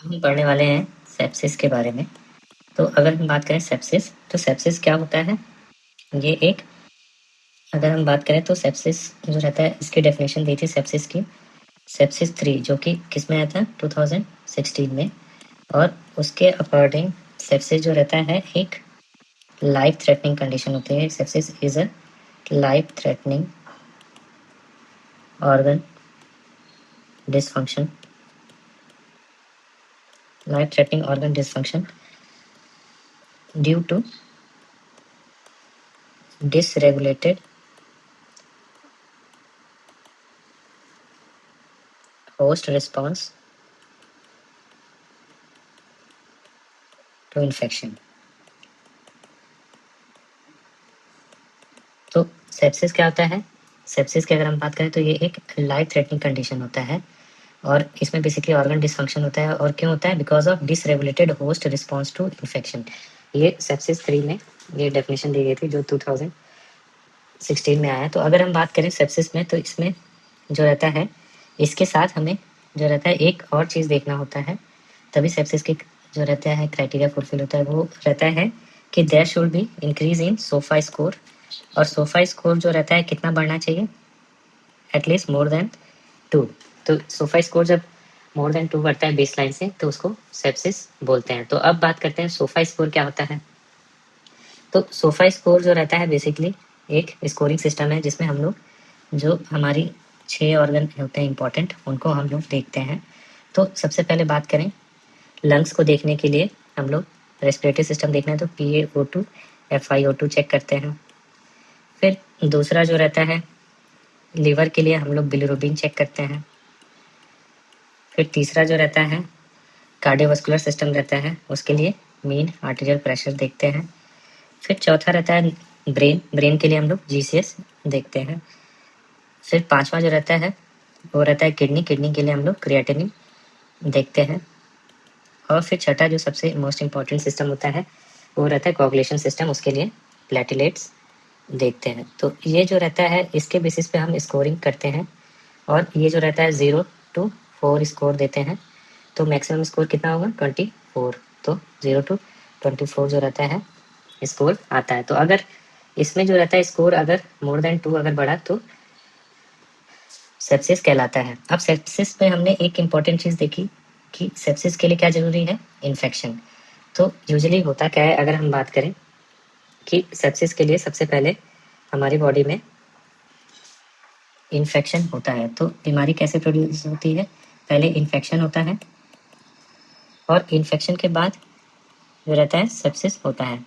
हम पढ़ने वाले हैं सेप्सिस के बारे में। तो अगर हम बात करें सेप्सिस, तो सेप्सिस क्या होता है? ये एक अगर हम बात करें तो सेप्सिस जो रहता है, इसकी डेफिनेशन दी थी सेप्सिस की, सेप्सिस 3, जो कि किस में आया था 2016 में। और उसके अकॉर्डिंग सेप्सिस जो रहता है एक लाइफ थ्रेटनिंग कंडीशन होती है। Sepsis is a life threatening organ dysfunction, life threatening organ dysfunction due to dysregulated host response to infection। तो सेप्सिस क्या होता है? सेप्सिस की अगर हम बात करें तो ये एक लाइफ थ्रेटनिंग कंडीशन होता है और इसमें बेसिकली ऑर्गन डिसफंक्शन होता है। और क्यों होता है? Because of dysregulated host response to infection. ये सेप्सिस 3 में ये डेफिनेशन दी गई थी जो 2016 में आया। तो अगर हम बात करें सेप्सिस में, तो इसमें जो रहता है, इसके साथ हमें जो रहता है एक और चीज़ देखना होता है, तभी सेप्सिस की जो रहता है क्राइटेरिया फुलफिल होता है। वो रहता है कि there should be increase in SOFA score. और सोफा स्कोर जो रहता है कितना बढ़ना चाहिए? At least more than 2। तो सोफा स्कोर जब मोर देन 2 बढ़ता है बेस लाइन से, तो उसको सेप्सिस बोलते हैं। तो अब बात करते हैं सोफा स्कोर क्या होता है। तो सोफा स्कोर जो रहता है बेसिकली एक स्कोरिंग सिस्टम है जिसमें हम लोग जो हमारी 6 ऑर्गन होते हैं इंपॉर्टेंट, उनको हम लोग देखते हैं। तो सबसे पहले बात करें लंग्स को देखने के लिए, हम लोग रेस्पिरेटरी सिस्टम देखना है तो PaO2 FiO2 चेक करते हैं। फिर दूसरा जो रहता है लीवर के लिए हम लोग बिलिरुबिन चेक करते हैं। फिर तीसरा जो रहता है कार्डियोवास्कुलर सिस्टम रहता है, उसके लिए मीन आर्टीरियल प्रेशर देखते हैं। फिर चौथा रहता है ब्रेन के लिए हम लोग GCS देखते हैं। फिर पांचवा जो रहता है वो रहता है किडनी के लिए हम लोग क्रिएटिनिन देखते हैं। और फिर छठा जो सबसे मोस्ट इम्पॉर्टेंट सिस्टम होता है वो रहता है कोagulation सिस्टम, उसके लिए प्लेटिलेट्स देखते हैं। तो ये जो रहता है इसके बेसिस पे हम स्कोरिंग करते हैं। और ये जो रहता है 0 to 4 स्कोर देते हैं, तो मैक्सिमम स्कोर कितना होगा 24। तो 0 to 24 जो रहता है स्कोर आता है। तो अगर इसमें जो रहता है स्कोर अगर मोर देन 2 अगर बढ़ा तो सेप्सिस कहलाता है। अब सेप्सिस में हमने एक इम्पॉर्टेंट चीज़ देखी कि सेप्सिस के लिए क्या जरूरी है? इन्फेक्शन। तो यूजुअली होता क्या है, अगर हम बात करें कि सेप्सिस के लिए सबसे पहले हमारी बॉडी में इन्फेक्शन होता है। तो बीमारी कैसे प्रोड्यूस होती है? पहले इन्फेक्शन होता है और इन्फेक्शन के बाद जो रहता है सेप्सिस होता है।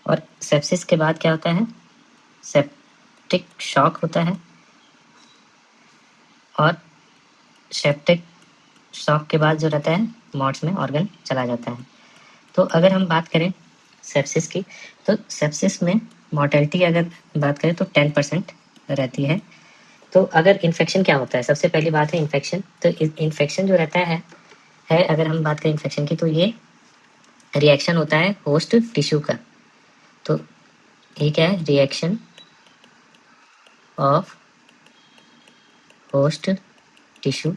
और सेप्सिस के बाद क्या होता है? सेप्टिक शॉक होता है। और सेप्टिक शॉक के बाद जो रहता है मॉड्स में ऑर्गन चला जाता है। तो अगर हम बात करें सेप्सिस की, तो सेप्सिस में मॉर्टेलिटी अगर बात करें तो 10% रहती है। तो अगर इन्फेक्शन क्या होता है? सबसे पहली बात है इन्फेक्शन। तो इन्फेक्शन जो रहता है अगर हम बात करें इन्फेक्शन की, तो ये रिएक्शन होता है होस्ट टिश्यू का। तो ये क्या है? Reaction of host tissue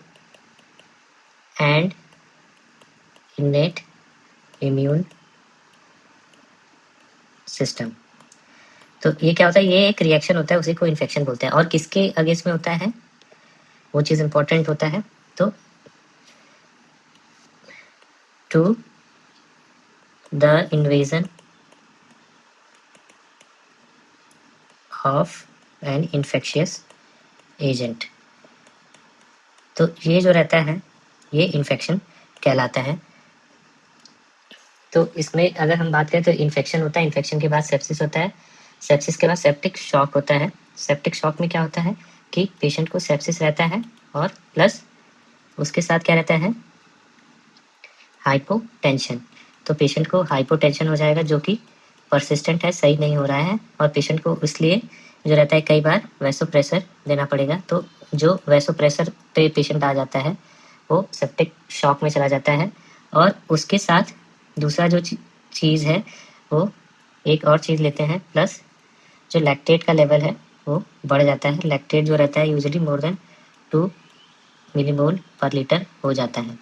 and इनेट immune system. तो ये क्या होता है? ये एक रिएक्शन होता है, उसी को इन्फेक्शन बोलते हैं। और किसके अगेंस्ट में होता है वो चीज़ इंपॉर्टेंट होता है। तो to the invasion of an infectious agent. तो ये जो रहता है ये इन्फेक्शन कहलाता है। तो इसमें अगर हम बात करें तो इन्फेक्शन होता है, इन्फेक्शन के बाद सेप्सिस होता है, सेप्सिस के बाद सेप्टिक शॉक होता है। सेप्टिक शॉक में क्या होता है कि पेशेंट को सेप्सिस रहता है और प्लस उसके साथ क्या रहता है? हाइपोटेंशन। तो पेशेंट को हाइपोटेंशन हो जाएगा जो कि परसिस्टेंट है, सही नहीं हो रहा है। और पेशेंट को इसलिए जो रहता है कई बार वैसोप्रेशर देना पड़ेगा। तो जो वैसोप्रेशर पे पेशेंट आ जाता है वो सेप्टिक शॉक में चला जाता है। और उसके साथ दूसरा जो चीज़ है वो एक और चीज़ लेते हैं, प्लस जो लैक्टेट का लेवल है वो बढ़ जाता है। लैक्टेट जो रहता है यूजुअली मोर देन 2 मिलीमोल पर लीटर हो जाता है।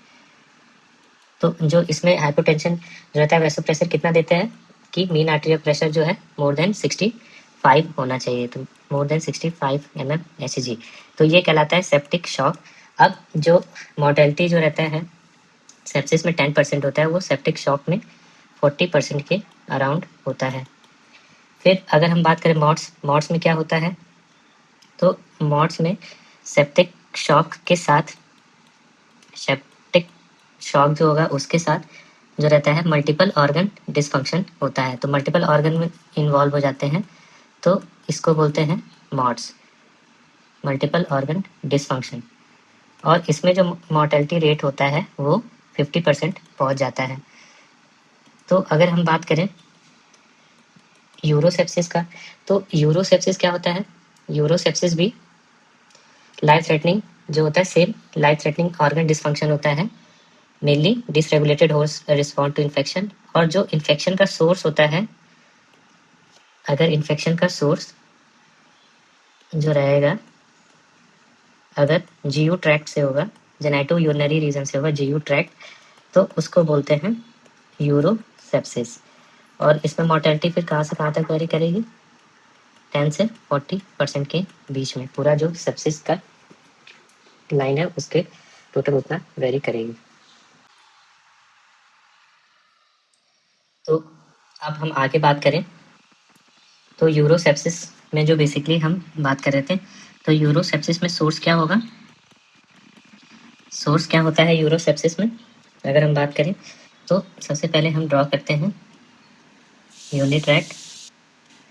तो जो इसमें हाइपोटेंशन जो रहता है वैसोप्रेशर कितना देते हैं कि मीन आर्टेरियल प्रेशर जो है मोर देन 65 होना चाहिए, तो मोर देन 65 mmHg, तो ये कहलाता है सेप्टिक शॉक। अब जो मॉर्टेलिटी जो रहता है सेप्सिस में 10% होता है, वो सेप्टिक शॉक में 40% के अराउंड होता है। फिर अगर हम बात करें मॉड्स में क्या होता है, तो मॉड्स में सेप्टिक शॉक के साथ सेप्टिक शॉक जो होगा उसके साथ जो रहता है मल्टीपल ऑर्गन डिसफंक्शन होता है, तो मल्टीपल ऑर्गन में इन्वॉल्व हो जाते हैं, तो इसको बोलते हैं मॉड्स, मल्टीपल ऑर्गन डिसफंक्शन। और इसमें जो मॉर्टेलिटी रेट होता है वो 50% पहुंच जाता है। तो अगर हम बात करें यूरोसेप्सिस का, तो यूरोसेप्सिस क्या होता है, यूरोसेप्सिस भी लाइफ थ्रेटनिंग जो होता है, same life threatening organ dysfunction होता है, mainly dysregulated host respond to infection. और जो इन्फेक्शन का सोर्स होता है, अगर इन्फेक्शन का सोर्स जो रहेगा अगर जीयू ट्रैक्ट से होगा, जेनेटो यूरिनरी रीजन से होगा जीयू ट्रैक्ट, तो उसको बोलते हैं यूरोसेप्सिस। और इसमें मॉर्टेलिटी फिर कहाँ से कहाँ तक वेरी करेगी, 10 से 40% के बीच में, पूरा जो सेप्सिस का लाइन है उसके टोटल उतना वेरी करेगी। तो अब हम आगे बात करें, तो यूरोसेप्सिस में जो बेसिकली हम बात कर रहे थे, तो यूरोसेप्सिस में सोर्स क्या होगा, सोर्स क्या होता है यूरोसेप्सिस में अगर हम बात करें, तो सबसे पहले हम ड्रॉ करते हैं यूरिनरी ट्रैक्ट,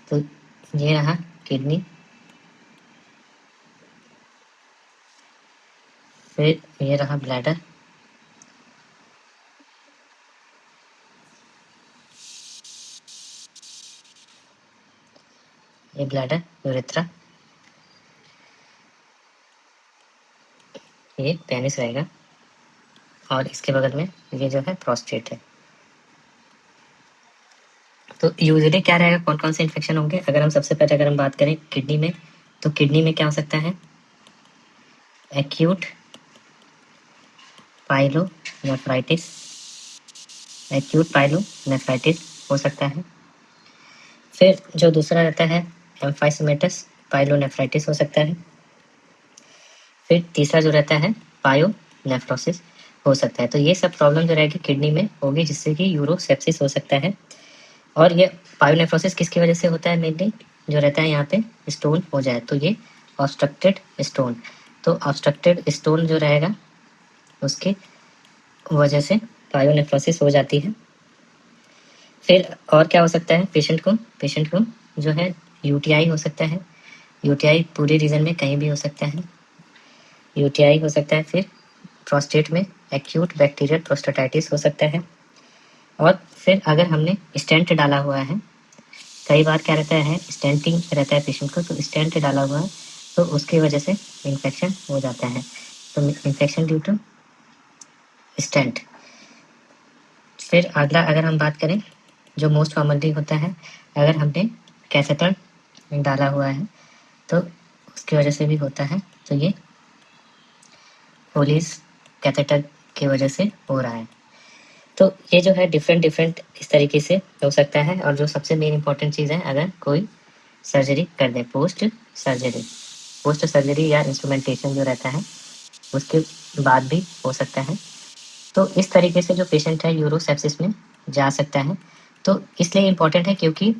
तो ये रहा किडनी, फिर ये रहा ब्लैडर, ये ब्लैडर, यूरेथ्रा, ये पेनिस रहेगा, और इसके बगल में ये जो है प्रोस्टेट है। तो यूजुअली क्या रहेगा, कौन कौन से इन्फेक्शन होंगे, अगर हम सबसे पहले अगर हम बात करें किडनी में, तो किडनी में क्या हो सकता है, एक्यूट पाइलोनेफ्राइटिस, एक्यूट पाइलोनेफ्राइटिस हो सकता है। फिर जो दूसरा रहता है एम्फाइसेमेटस पाइलोनेफ्राइटिस हो सकता है। फिर तीसरा जो रहता है पायोनेफ्रोसिस हो सकता है। तो ये सब प्रॉब्लम जो रहेगी किडनी में होगी, जिससे कि यूरोसेप्सिस हो सकता है। और ये पायोनेफ्रोसिस किसकी वजह से होता है, मेनली जो रहता है यहाँ पे स्टोन हो जाए, तो ये ऑब्स्ट्रक्टेड स्टोन, तो ऑब्स्ट्रक्टेड स्टोन जो रहेगा उसके वजह से पायोनेफ्रोसिस हो जाती है। फिर और क्या हो सकता है, पेशेंट को जो है यूटीआई हो सकता है, यूटीआई पूरे रीजन में कहीं भी हो सकता है, यूटीआई हो सकता है। फिर प्रोस्टेट में एक्यूट बैक्टीरियल प्रोस्टेटाइटिस हो सकता है। और फिर अगर हमने स्टेंट डाला हुआ है, कई बार क्या रहता है स्टेंटिंग रहता है पेशेंट को, तो स्टेंट डाला हुआ है तो उसकी वजह से इन्फेक्शन हो जाता है, तो इन्फेक्शन ड्यू टू स्टेंट। फिर अगला अगर हम बात करें जो मोस्ट कॉमनली होता है, अगर हमने कैथेटर डाला हुआ है तो उसकी वजह से भी होता है, तो ये होलीज कैथेटर की वजह से हो रहा है। तो ये जो है डिफरेंट इस तरीके से हो सकता है। और जो सबसे मेन इंपॉर्टेंट चीज़ है, अगर कोई सर्जरी कर दे, पोस्ट सर्जरी या इंस्ट्रूमेंटेशन जो रहता है उसके बाद भी हो सकता है। तो इस तरीके से जो पेशेंट है यूरोसेप्सिस में जा सकता है। तो इसलिए इम्पोर्टेंट है क्योंकि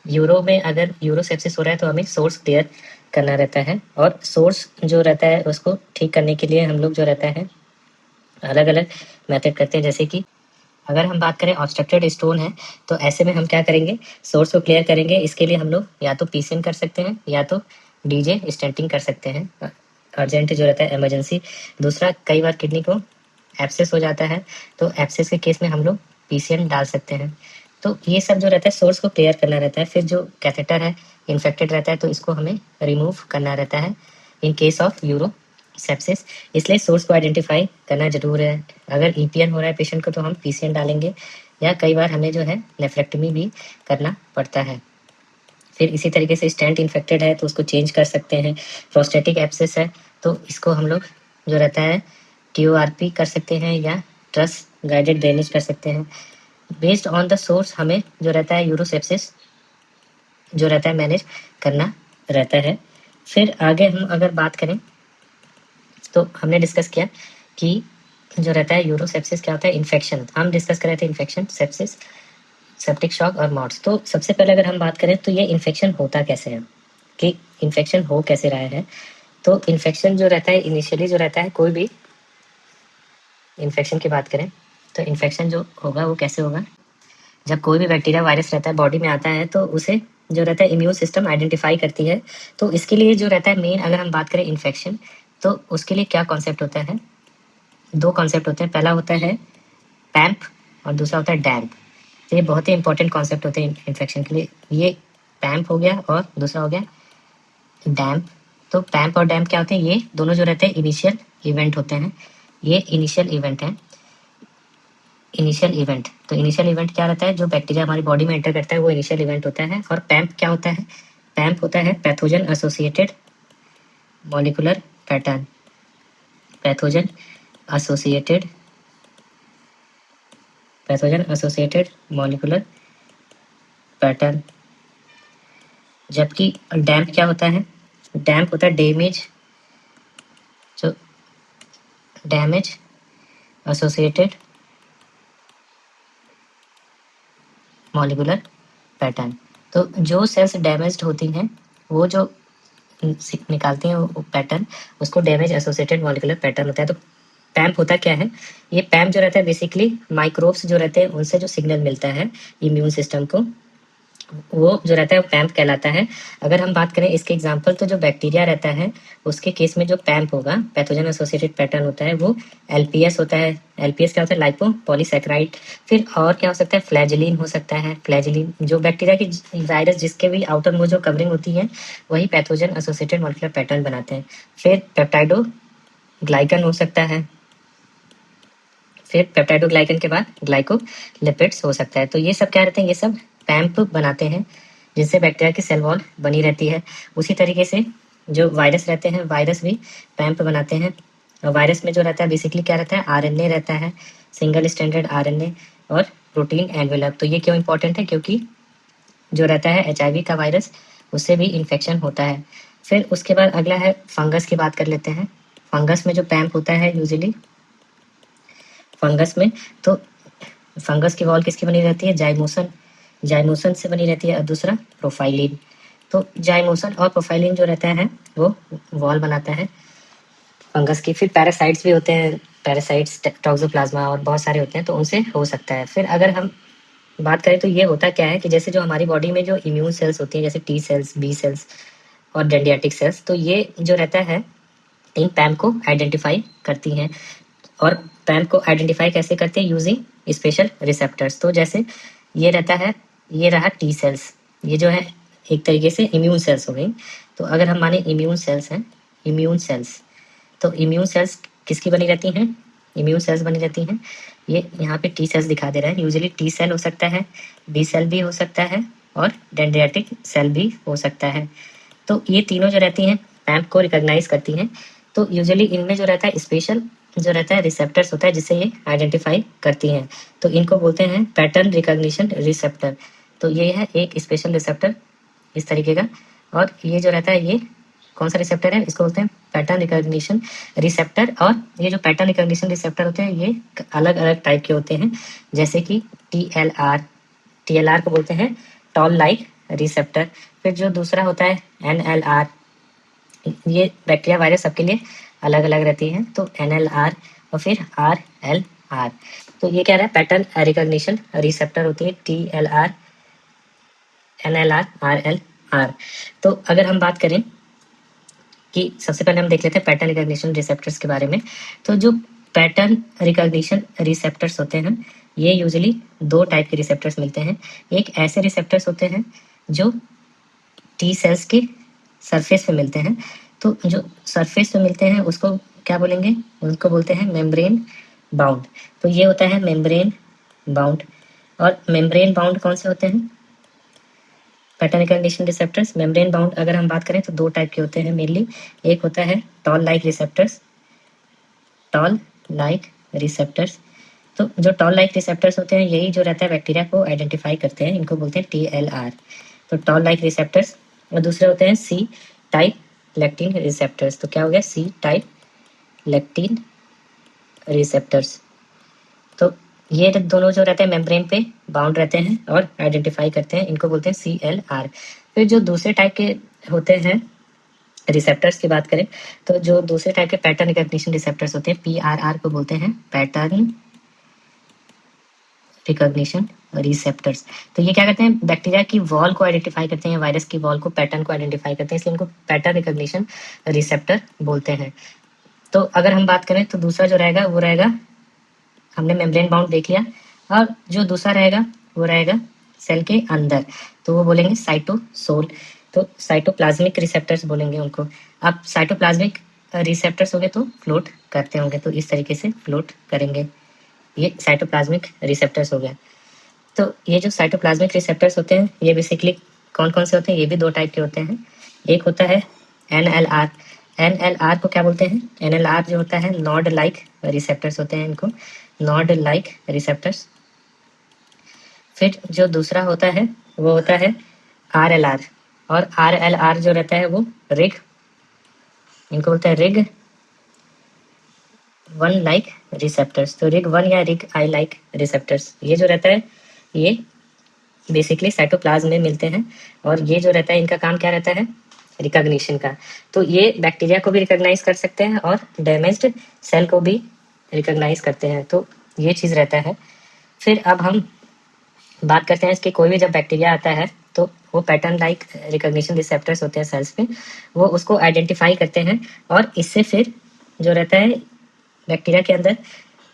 यूरो में अगर यूरोसेप्सिस हो रहा है तो हमें सोर्स क्लियर करना रहता है, और सोर्स जो रहता है उसको ठीक करने के लिए हम लोग जो रहता है अलग अलग मेथड करते हैं। जैसे कि अगर हम बात करें ऑब्स्ट्रक्टेड स्टोन है, तो ऐसे में हम क्या करेंगे, सोर्स को क्लियर करेंगे। इसके लिए हम लोग या तो पीसीएम कर सकते हैं या तो डीजे स्टेंटिंग कर सकते हैं, अर्जेंट जो रहता है इमरजेंसी। दूसरा, कई बार किडनी को एब्सेस हो जाता है, तो एब्सेस के केस में हम लोग पीसीएम डाल सकते हैं। तो ये सब जो रहता है सोर्स को क्लियर करना रहता है। फिर जो कैथेटर है इन्फेक्टेड रहता है तो इसको हमें रिमूव करना रहता है in case of euro sepsis. इसलिए सोर्स को आइडेंटिफाई करना जरूर है। अगर ईपीएन हो रहा है पेशेंट को तो हम पीसीएन डालेंगे, या कई बार हमें जो है नेफ्रेक्टमी भी करना पड़ता है। फिर इसी तरीके से स्टेंट इन्फेक्टेड है तो उसको चेंज कर सकते हैं। प्रोस्टेटिक एब्सेस है तो इसको हम लोग जो रहता है टीओआरपी कर सकते हैं या ट्रस्ट गाइडेड ड्रेनेज कर सकते हैं। बेस्ड ऑन द सोर्स हमें जो रहता है यूरोसेप्सिस जो रहता है मैनेज करना रहता है। फिर आगे हम अगर बात करें तो हमने डिस्कस किया कि जो रहता है यूरोसेप्सिस क्या होता है, इन्फेक्शन। हम डिस्कस कर रहे थे इन्फेक्शन, सेप्सिस, सेप्टिक शॉक और मॉड्स। तो सबसे पहले अगर हम बात करें तो ये इन्फेक्शन होता कैसे है, कि इन्फेक्शन हो कैसे रहा है। तो इन्फेक्शन जो रहता है इनिशियली जो रहता है, कोई भी इन्फेक्शन की बात करें तो इन्फेक्शन जो होगा वो कैसे होगा, जब कोई भी बैक्टीरिया वायरस रहता है बॉडी में आता है तो उसे जो रहता है इम्यून सिस्टम आइडेंटिफाई करती है। तो इसके लिए जो रहता है मेन, अगर हम बात करें इन्फेक्शन, तो उसके लिए क्या कॉन्सेप्ट होता है, दो कॉन्सेप्ट होते हैं। पहला होता है पैम्प और दूसरा होता है डैम्प। तो ये बहुत ही इंपॉर्टेंट कॉन्सेप्ट होते हैं इन्फेक्शन के लिए। ये पैम्प हो गया और दूसरा हो गया डैम्प। तो पैम्प और डैम्प क्या होते हैं, ये दोनों जो रहते हैं इनिशियल इवेंट होते हैं। ये इनिशियल इवेंट है, इनिशियल इवेंट। तो इनिशियल इवेंट क्या रहता है, जो बैक्टीरिया हमारी बॉडी में एंटर करता है वो इनिशियल इवेंट होता है। और पैम्प क्या होता है, पैम्प होता है pathogen associated molecular pattern, pathogen associated, pathogen associated molecular pattern. जबकि डैम्प क्या होता है, डैम्प होता है डैमेज, जो डैमेज एसोसिएटेड मॉलिक्यूलर पैटर्न। तो जो सेल्स डैमेज्ड होती हैं वो जो निकालती हैं वो पैटर्न, उसको डैमेज एसोसिएटेड मॉलिक्यूलर पैटर्न होता है। तो पैम्प होता क्या है, ये पैम्प जो रहता है बेसिकली माइक्रोब्स जो रहते हैं उनसे जो सिग्नल मिलता है इम्यून सिस्टम को, वो जो रहता है वो पैम्प कहलाता है। अगर हम बात करें इसके एग्जांपल, तो जो बैक्टीरिया रहता है उसके केस में जो पैम्प होगा, पैथोजन एसोसिएटेड पैटर्न होता है, वो एलपीएस होता है। एलपीएस क्या होता है, लाइपो पॉलीसैकेराइड। फिर और क्या हो सकता है, फ्लैजिलिन हो सकता है। फ्लैजिलिन जो बैक्टीरिया की वायरस जिसके भी आउटर मोस्ट जो कवरिंग होती है वही पैथोजन एसोसिएटेड मॉलिक्यूलर पैटर्न बनाते हैं। फिर पेप्टाइडो ग्लाइकन हो सकता है। फिर पेप्टाइडोग्लाइकन के बाद ग्लाइकोलिपिड्स हो सकता है। तो ये सब क्या रहते हैं, ये सब पैम्प बनाते हैं जिससे बैक्टीरिया की सेल वॉल बनी रहती है। उसी तरीके से जो वायरस रहते हैं, वायरस भी पैम्प बनाते हैं। और वायरस में जो रहता है बेसिकली क्या रहता है, आरएनए रहता है, सिंगल स्टैंडर्ड आरएनए और प्रोटीन एनवेलप। तो ये क्यों इंपॉर्टेंट है, क्योंकि जो रहता है एचआईवी का वायरस, उससे भी इन्फेक्शन होता है। फिर उसके बाद अगला है फंगस की बात कर लेते हैं। फंगस में जो पैम्प होता है यूजुअली फंगस में, तो फंगस की वॉल किसकी बनी रहती है, जाइमोसन, जाइमोसन से बनी रहती है। और दूसरा प्रोफाइलिन। तो जाइमोसन और प्रोफाइलिन जो रहता है वो वॉल बनाता है फंगस की। फिर पैरासाइट्स भी होते हैं, पैरासाइट्स टॉक्सोप्लाज्मा और बहुत सारे होते हैं, तो उनसे हो सकता है। फिर अगर हम बात करें तो ये होता क्या है कि जैसे जो हमारी बॉडी में जो इम्यून सेल्स होती हैं, जैसे टी सेल्स, बी सेल्स और डेंड्रियाटिक सेल्स, तो ये जो रहता है इन पैम को आइडेंटिफाई करती हैं। और पैम को आइडेंटिफाई कैसे करते हैं, यूजिंग स्पेशल रिसेप्टर्स। तो जैसे ये रहता है, ये रहा टी सेल्स, ये जो है एक तरीके से इम्यून सेल्स हो गई। तो अगर हम माने इम्यून सेल्स हैं, इम्यून सेल्स, तो इम्यून सेल्स किसकी बनी रहती हैं, इम्यून सेल्स बनी रहती हैं। ये यहाँ पे टी सेल्स दिखा दे रहा है। यूजुअली टी सेल हो सकता है, बी सेल भी हो सकता है और डेंड्रियाटिक सेल भी हो सकता है। तो ये तीनों जो रहती हैं पैम्प को रिकॉग्नाइज करती हैं। तो यूजुअली इनमें जो रहता है स्पेशल जो रहता है रिसेप्टर्स होता है जिससे ये आइडेंटिफाई करती हैं। तो इनको बोलते हैं पैटर्न रिकॉग्निशन रिसेप्टर। तो ये है एक स्पेशल रिसेप्टर इस तरीके का। और ये जो रहता है ये कौन सा रिसेप्टर है, इसको बोलते हैं पैटर्न रिकॉग्निशन रिसेप्टर। और ये जो पैटर्न रिकॉग्निशन रिसेप्टर होते हैं ये अलग अलग टाइप के होते हैं, जैसे कि TLR, TLR को बोलते हैं टॉल लाइक रिसेप्टर। फिर जो दूसरा होता है NLR, ये बैक्टीरिया वायरस सबके लिए अलग अलग रहती है। तो NLR और फिर RLR। तो ये क्या रहा है, पैटर्न रिकॉग्निशन रिसेप्टर होती है TLR, NLR, RLR। तो अगर हम बात करें कि सबसे पहले हम देख लेते हैं पैटर्न रिकॉग्निशन रिसेप्टर्स के बारे में। तो जो पैटर्न रिकॉग्निशन रिसेप्टर्स होते हैं ये यूजुअली दो टाइप के रिसेप्टर्स मिलते हैं। एक ऐसे रिसेप्टर्स होते हैं जो टी सेल्स के सरफेस पे मिलते हैं। तो जो सरफेस पे मिलते हैं उसको क्या बोलेंगे, उनको बोलते हैं मेम्ब्रेन बाउंड। तो ये होता है मेम्ब्रेन बाउंड। और मेम्ब्रेन बाउंड कौन से होते हैं, pattern recognition receptors membrane bound अगर हम बात करें तो दो टाइप के होते हैं मेनली। एक होता है toll like receptors, toll like receptors, तो जो टॉल लाइक रिसेप्टर्स होते हैं यही जो रहता है बैक्टीरिया को आइडेंटिफाई करते हैं, इनको बोलते हैं TLR। तो टॉल लाइक रिसेप्टर्स। और दूसरे होते हैं C टाइप लेक्टिन रिसेप्टर्स। तो क्या हो गया, C टाइप लेक्टिन रिसेप्टर्स। तो ये दोनों जो रहते हैं मेम्ब्रेन पे बाउंड रहते हैं और आइडेंटिफाई करते हैं, इनको बोलते हैं CLR। फिर जो दूसरे टाइप के होते हैं रिसेप्टर्स की बात करें तो जो दूसरे टाइप के पैटर्न रिकॉग्निशन रिसेप्टर्स होते हैं PRR को बोलते हैं पैटर्न रिकॉग्निशन रिसेप्टर्स। तो ये क्या करते हैं, बैक्टीरिया की वॉल को आइडेंटिफाई करते हैं, वायरस की वॉल को पैटर्न को आइडेंटिफाई करते हैं, इसलिए इनको पैटर्न रिकॉग्निशन रिसेप्टर बोलते हैं। तो अगर हम बात करें तो दूसरा जो रहेगा वो रहेगा, हमने मेम्ब्रेन बाउंड देख लिया, और जो दूसरा रहेगा वो रहेगा सेल के अंदर, तो वो बोलेंगे साइटोसोल। तो साइटोप्लाज्मिक रिसेप्टर्स बोलेंगे उनको। अब साइटोप्लाज्मिक रिसेप्टर्स हो गए तो फ्लोट करते होंगे, तो इस तरीके से फ्लोट करेंगे, ये साइटोप्लाज्मिक रिसेप्टर्स हो गया। तो ये जो साइटोप्लाज्मिक रिसेप्टर्स होते हैं ये बेसिकली कौन कौन से होते हैं, ये भी दो टाइप के होते हैं। एक होता है NLR। NLR को क्या बोलते हैं, NLR जो होता है नॉड लाइक रिसेप्टर्स होते हैं, इनको नॉड लाइक रिसेप्टर्स। फिर जो दूसरा होता है वो होता है RLR, और RLR जो रहता है वो रिग, इनको बोलते हैं रिग वन लाइक रिसेप्टर्स। तो रिग वन या रिग आई लाइक रिसेप्टर्स ये जो रहता है ये बेसिकली साइटोप्लाज्म में मिलते हैं, और ये जो रहता है इनका काम क्या रहता है, रिकॉग्निशन का। तो ये बैक्टीरिया को भी रिकॉग्नाइज कर सकते हैं और डैमेज्ड सेल को भी रिकॉग्नाइज करते हैं, तो ये चीज़ रहता है। फिर अब हम बात करते हैं इसके, कोई भी जब बैक्टीरिया आता है तो वो पैटर्न लाइक रिकॉग्निशन रिसेप्टर्स होते हैं सेल्स पे, वो उसको आइडेंटिफाई करते हैं, और इससे फिर जो रहता है बैक्टीरिया के अंदर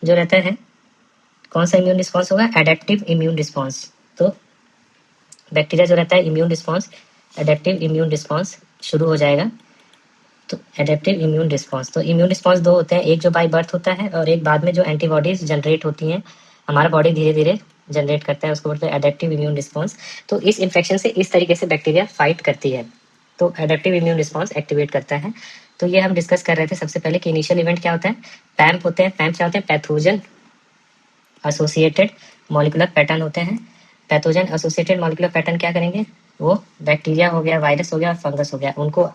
जो रहता है कौन सा इम्यून रिस्पॉन्स होगा, एडेप्टिव इम्यून रिस्पॉन्स। तो बैक्टीरिया जो रहता है immune response, adaptive immune response शुरू हो जाएगा। तो एडेप्टिव इम्यून रिस्पॉन्स, तो इम्यून रिस्पॉन्स दो होते हैं, एक जो बाय बर्थ होता है और एक बाद में जो एंटीबॉडीज जनरेट होती हैं, हमारा बॉडी धीरे धीरे जनरेट करता है, उसको बोलते हैं एडेप्टिव इम्यून रिस्पॉन्स। तो इस इन्फेक्शन से इस तरीके से बैक्टीरिया फाइट करती है, तो एडेप्टिव इम्यून रिस्पॉन्स एक्टिवेट करता है। तो ये हम डिस्कस कर रहे थे सबसे पहले कि इनिशियल इवेंट क्या होता है, पैम्प होते हैं। पैम्प क्या होते हैं, पैथोजन एसोसिएटेड मॉलिक्यूलर पैटर्न होते हैं। पैथोजन एसोसिएटेड मॉलिक्यूलर पैटर्न क्या करेंगे, वो बैक्टीरिया हो गया, वायरस हो गया और फंगस हो गया, उनको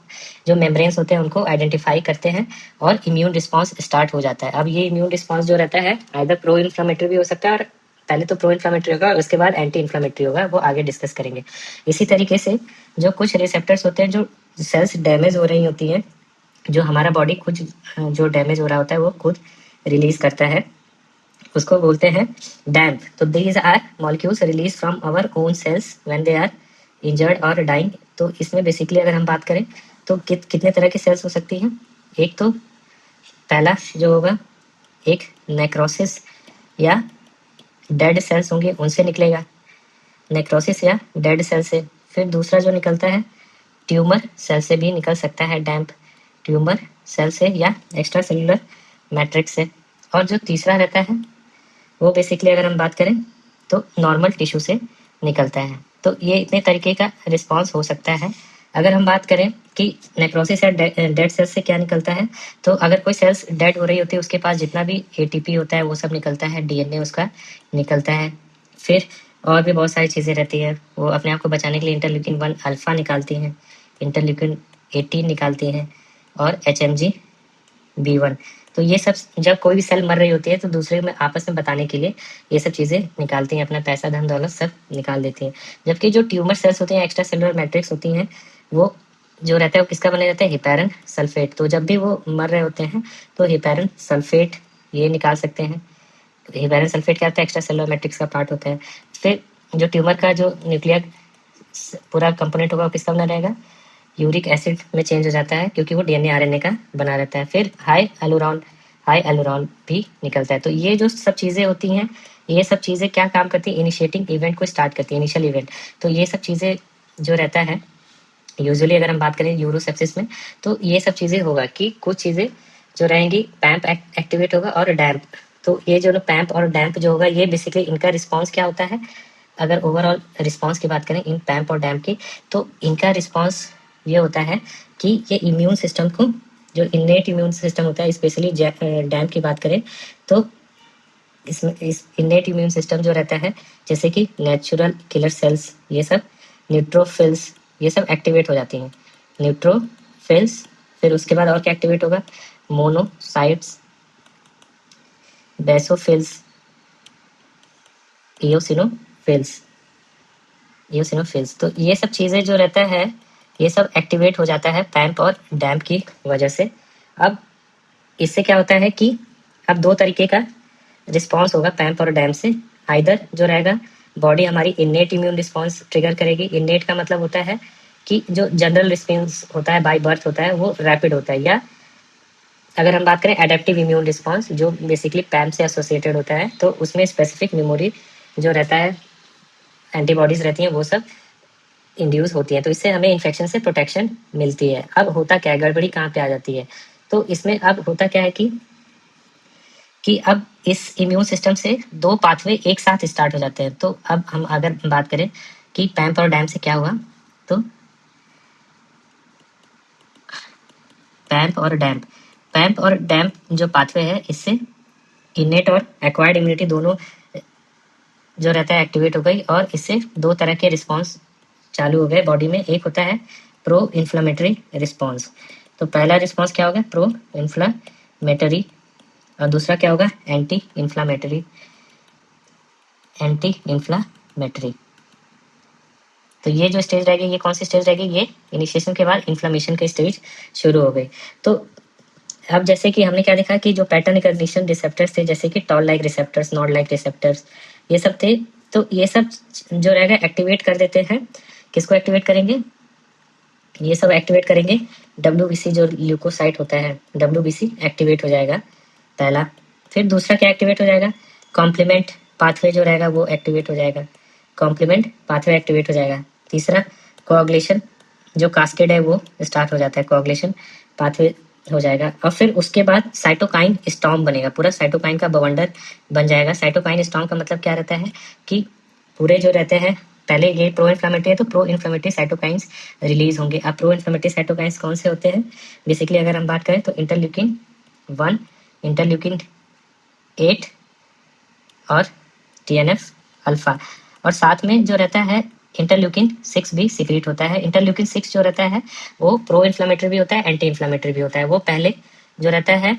जो मेम्ब्रेन्स होते हैं उनको आइडेंटिफाई करते हैं और इम्यून रिस्पॉन्स स्टार्ट हो जाता है। अब ये इम्यून रिस्पॉन्स जो रहता है आइदर प्रो इन्फ्लामेटरी भी हो सकता है, और पहले तो प्रो इन्फ्लामेटरी होगा और उसके बाद एंटी इन्फ्लामेटरी होगा, वो आगे डिस्कस करेंगे। इसी तरीके से जो कुछ रिसेप्टर्स होते हैं जो सेल्स डैमेज हो रही होती हैं, जो हमारा बॉडी खुद जो डैमेज हो रहा होता है वो खुद रिलीज करता है, उसको बोलते हैं डैम्प। तो these are molecules release from our own cells when they are injured और डाइंग। तो इसमें बेसिकली अगर हम बात करें तो कितने तरह की सेल्स हो सकती हैं, एक तो पहला जो होगा एक नेक्रोसिस या डेड सेल्स होंगे उनसे निकलेगा, नेक्रोसिस या डेड सेल से। फिर दूसरा जो निकलता है ट्यूमर सेल से भी निकल सकता है डैम्प, ट्यूमर सेल से या एक्स्ट्रा सेलुलर मैट्रिक्स से। और जो तीसरा रहता है वो बेसिकली अगर हम बात करें तो नॉर्मल टिश्यू से निकलता है। तो ये इतने तरीके का रिस्पॉन्स हो सकता है। अगर हम बात करें कि नेक्रोसिस या डेड सेल्स से क्या निकलता है, तो अगर कोई सेल्स डेड हो रही होती है उसके पास जितना भी ATP होता है वो सब निकलता है, DNA उसका निकलता है। फिर और भी बहुत सारी चीज़ें रहती है, वो अपने आप को बचाने के लिए इंटरल्यूकिन 1 अल्फा निकालती हैं, इंटरल्यूकिन 18 निकालती हैं, और HMG B1। तो ये सब जब कोई भी सेल मर रही होती है तो दूसरे में आपस में बताने के लिए ये सब चीज़ें निकालती हैं, अपना पैसा धन दौलत सब निकाल देती हैं। जबकि जो ट्यूमर सेल्स होती हैं, एक्स्ट्रा सेलुलर मैट्रिक्स होती हैं, वो जो रहता है वो किसका बने रहता है, हिपैरन सल्फेट। तो जब भी वो मर रहे होते हैं तो हिपैरन सल्फेट ये निकाल सकते हैं। हिपैरन सल्फेट क्या होता है, एक्स्ट्रा सेलुलर मैट्रिक्स का पार्ट होता है। फिर जो ट्यूमर का जो न्यूक्लियर पूरा कंपोनेंट होगा वो किसका बना रहेगा, यूरिक एसिड में चेंज हो जाता है क्योंकि वो DNA RNA का बना रहता है। फिर हाई एलुरॉन भी निकलता है। तो ये जो सब चीज़ें होती हैं, ये सब चीज़ें क्या काम करती है, इनिशिएटिंग इवेंट को स्टार्ट करती है, इनिशियल इवेंट। तो ये सब चीज़ें जो रहता है यूजुअली अगर हम बात करें यूरोसेप्सिस में, तो ये सब चीज़ें होगा कि कुछ चीज़ें जो रहेंगी पैम्प एक्टिवेट होगा और डैम्प। तो ये जो पैम्प और डैम्प जो होगा ये बेसिकली इनका रिस्पॉन्स क्या होता है, अगर ओवरऑल रिस्पॉन्स की बात करें इन पैम्प और डैम्प की, तो इनका रिस्पॉन्स ये होता है कि ये इम्यून सिस्टम को, जो इन्नेट इम्यून सिस्टम होता है, स्पेशली डैम्प की बात करें तो इसमें इस इनेट इम्यून सिस्टम जो रहता है, जैसे कि नेचुरल किलर सेल्स, ये सब न्यूट्रोफिल्स, ये सब एक्टिवेट हो जाती हैं। न्यूट्रोफिल्स, फिर उसके बाद और क्या एक्टिवेट होगा, मोनोसाइट्स, बेसोफिल्स, इयोसिनोफिल्स, इयोसिनोफिल्स। तो ये सब चीज़ें जो रहता है, ये सब एक्टिवेट हो जाता है पैम्प और डैम्प की वजह से। अब इससे क्या होता है कि अब दो तरीके का रिस्पॉन्स होगा पैम्प और डैम्प से। आइदर जो रहेगा, बॉडी हमारी इन्नेट इम्यून रिस्पॉन्स ट्रिगर करेगी। इन्नेट का मतलब होता है कि जो जनरल रिस्पॉन्स होता है बाय बर्थ होता है वो रैपिड होता है, या अगर हम बात करें एडेप्टिव इम्यून रिस्पॉन्स जो बेसिकली पैम्प से एसोसिएटेड होता है, तो उसमें स्पेसिफिक मेमोरी जो रहता है, एंटीबॉडीज रहती हैं, वो सब इंड्यूस होती है, तो इससे हमें इन्फेक्शन से प्रोटेक्शन मिलती है। अब होता क्या है, गड़बड़ी कहाँ पे आ जाती है, तो इसमें अब होता क्या है कि अब इस इम्यून सिस्टम से दो पाथवे एक साथ स्टार्ट हो जाते हैं। तो अब हम अगर बात करें कि पैम्प और डैम्प से क्या हुआ, तो पैम्प और डैम्प जो पाथवे है, इससे इनेट और एक्वायर्ड इम्यूनिटी दोनों जो रहता है एक्टिवेट हो गई, और इससे दो तरह के रिस्पॉन्स चालू हो गए बॉडी में। एक होता है प्रो इन्फ्लामेटरी रिस्पॉन्स। तो पहला रिस्पॉन्स क्या होगा, प्रो इन्फ्लामेटरी, और दूसरा क्या होगा, एंटी इन्फ्लामेटरी। तो ये जो स्टेज रहेगी, ये कौन सी स्टेज रहेगी, ये इनिशिएशन के बाद इन्फ्लामेशन की स्टेज शुरू हो गई। तो अब जैसे कि हमने क्या देखा कि जो पैटर्न रिकॉग्निशन रिसेप्टर्स थे, जैसे कि toll like receptors, NOD like receptors, ये सब थे, तो ये सब जो रहेगा एक्टिवेट कर देते हैं। किसको एक्टिवेट करेंगे, ये सब एक्टिवेट करेंगे WBC जो ल्यूकोसाइट होता है, WBC एक्टिवेट हो जाएगा पहला। फिर दूसरा क्या एक्टिवेट हो जाएगा, कॉम्प्लीमेंट पाथवे जो रहेगा वो एक्टिवेट हो जाएगा, कॉम्प्लीमेंट पाथवे एक्टिवेट हो जाएगा। तीसरा कोआगुलेशन जो कास्केड है वो स्टार्ट हो जाता है, कोआगुलेशन पाथवे हो जाएगा। और फिर उसके बाद साइटोकाइन स्टॉर्म बनेगा, पूरा साइटोकाइन का बवंडर बन जाएगा। साइटोकाइन स्टॉर्म का मतलब क्या रहता है कि पूरे जो रहते हैं, पहले ये प्रो इन्फ्लामेटरी है तो प्रो इन्फ्लामेटरी साइटोकाइंस रिलीज होंगे। अब प्रो इन्फ्लामेटरी साइटोकाइंस कौन से होते हैं, बेसिकली अगर हम बात करें तो इंटरल्यूकिन 1, इंटरल्यूकिन 8 और TNF अल्फा। और साथ में जो रहता है इंटरल्यूकिन 6 भी सीक्रेट होता है। इंटरल्यूकिन 6 जो रहता है वो प्रो इन्फ्लामेटरी भी होता है, एंटी इन्फ्लामेटरी भी होता है। वो पहले जो रहता है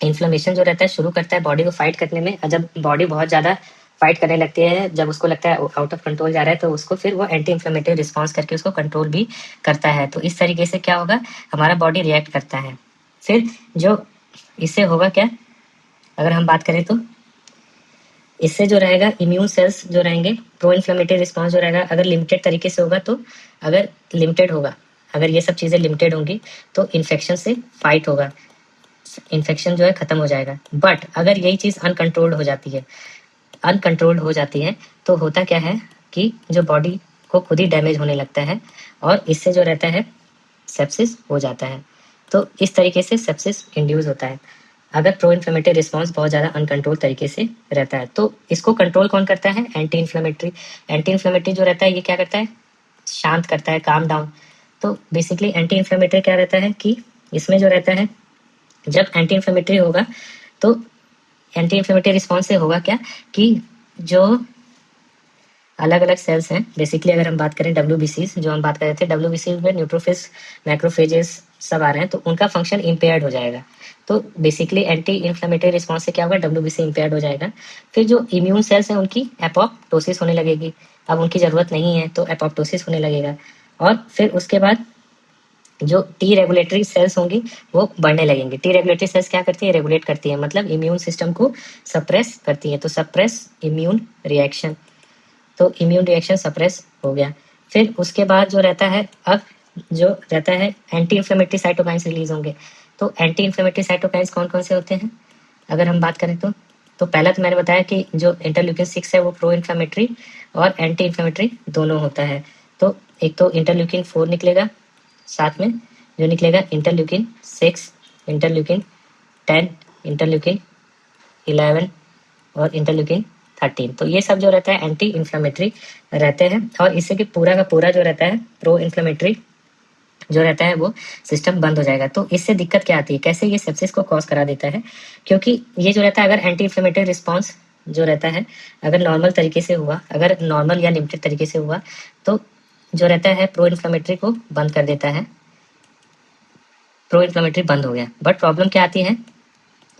इन्फ्लेमेशन जो रहता है शुरू करता है बॉडी को फाइट करने में, और जब बॉडी बहुत ज़्यादा फाइट करने लगती है, जब उसको लगता है आउट ऑफ कंट्रोल जा रहा है, तो उसको फिर वो एंटी इन्फ्लेमेटरी रिस्पॉन्स करके उसको कंट्रोल भी करता है। तो इस तरीके से क्या होगा, हमारा बॉडी रिएक्ट करता है। फिर जो इससे होगा क्या, अगर हम बात करें तो इससे जो रहेगा इम्यून सेल्स जो रहेंगे, प्रो इन्फ्लेमेटरी रिस्पॉन्स जो रहेगा, अगर लिमिटेड तरीके से होगा, तो अगर लिमिटेड होगा, अगर ये सब चीज़ें लिमिटेड होंगी तो इन्फेक्शन से फाइट होगा, इन्फेक्शन जो है खत्म हो जाएगा। बट अगर यही चीज़ अनकंट्रोल्ड हो जाती है तो होता क्या है कि जो बॉडी को खुद ही डैमेज होने लगता है, और इससे जो रहता है सेप्सिस हो जाता है। तो इस तरीके से सेप्सिस इंड्यूस होता है अगर प्रो इन्फ्लेमेटरी रिस्पॉन्स बहुत ज़्यादा अनकंट्रोल तरीके से रहता है। तो इसको कंट्रोल कौन करता है, एंटी इन्फ्लेमेटरी जो रहता है ये क्या करता है, शांत करता है, काम डाउन। तो बेसिकली एंटी इन्फ्लेमेटरी क्या रहता है कि इसमें जो रहता है, जब एंटी इन्फ्लेमेटरी होगा तो एंटी इन्फ्लेमेटरी रिस्पॉन्स से होगा क्या कि जो अलग अलग सेल्स हैं, बेसिकली अगर हम बात करें WBCs जो हम बात कर रहे थे, WBCs में न्यूट्रोफिल्स, मैक्रोफेजेस सब आ रहे हैं, तो उनका फंक्शन इम्पेयर्ड हो जाएगा। तो बेसिकली एंटी इन्फ्लेमेटरी रिस्पॉन्स से क्या होगा, WBC इम्पेयर्ड हो जाएगा। फिर जो इम्यून सेल्स हैं उनकी एपोप्टोसिस होने लगेगी, अब उनकी ज़रूरत नहीं है तो एपोप्टोसिस होने लगेगा। और फिर उसके बाद जो टी रेगुलेटरी सेल्स होंगी वो बढ़ने लगेंगी। टी रेगुलेटरी सेल्स क्या करती है, रेगुलेट करती है, मतलब इम्यून सिस्टम को सप्रेस करती है। तो सप्रेस इम्यून रिएक्शन, तो इम्यून रिएक्शन सप्रेस हो गया। फिर उसके बाद जो रहता है, अब जो रहता है एंटी इन्फ्लेमेटरी साइटोकाइंस रिलीज होंगे। तो एंटी इन्फ्लेमेटरी साइटोकाइंस कौन कौन से होते हैं, अगर हम बात करें तो पहला तो मैंने बताया कि जो इंटरल्यूकिन 6 है वो प्रो इन्फ्लेमेटरी और एंटी इन्फ्लेमेटरी दोनों होता है। तो एक तो इंटरल्यूकिन 4 निकलेगा, साथ में जो निकलेगा इंटरल्यूकिन 6, इंटरल्यूकिन 10, इंटरल्यूकिन 11 और इंटरल्यूकिन 13। तो ये सब जो रहता है एंटी इन्फ्लेमेटरी रहते हैं, और इससे कि पूरा का पूरा जो रहता है प्रो इन्फ्लेमेटरी जो रहता है वो सिस्टम बंद हो जाएगा। तो इससे दिक्कत क्या आती है, कैसे ये सेप्सिस को कॉज करा देता है, क्योंकि ये जो रहता है अगर एंटी इन्फ्लेमेटरी रिस्पॉन्स जो रहता है अगर नॉर्मल तरीके से हुआ, अगर नॉर्मल या लिमिटेड तरीके से हुआ, तो जो रहता है प्रो इन्फ्लेमेटरी को बंद कर देता है, प्रो इन्फ्लेमेटरी बंद हो गया। बट प्रॉब्लम क्या आती है